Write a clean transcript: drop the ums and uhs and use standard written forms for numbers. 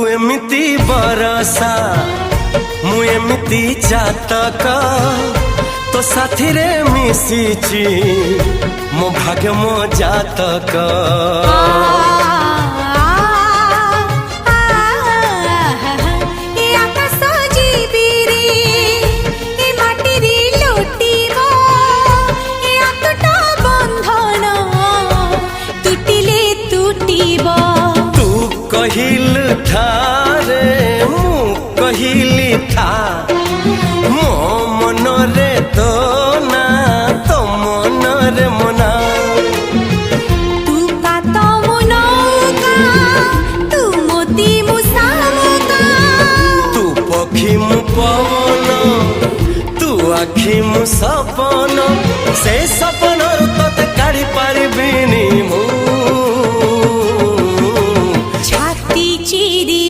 एमिति बरसा मु एमिति चातक तो साथी रे मिशिची मो भाग्य मो जातक। कहिल ठारे मु कहिली था मो मन रे तो ना तो मन रे मना। तू का तो मनो का तू मोती मुसामुका तू पखी मु पवन तू आखी मु सपन से सपन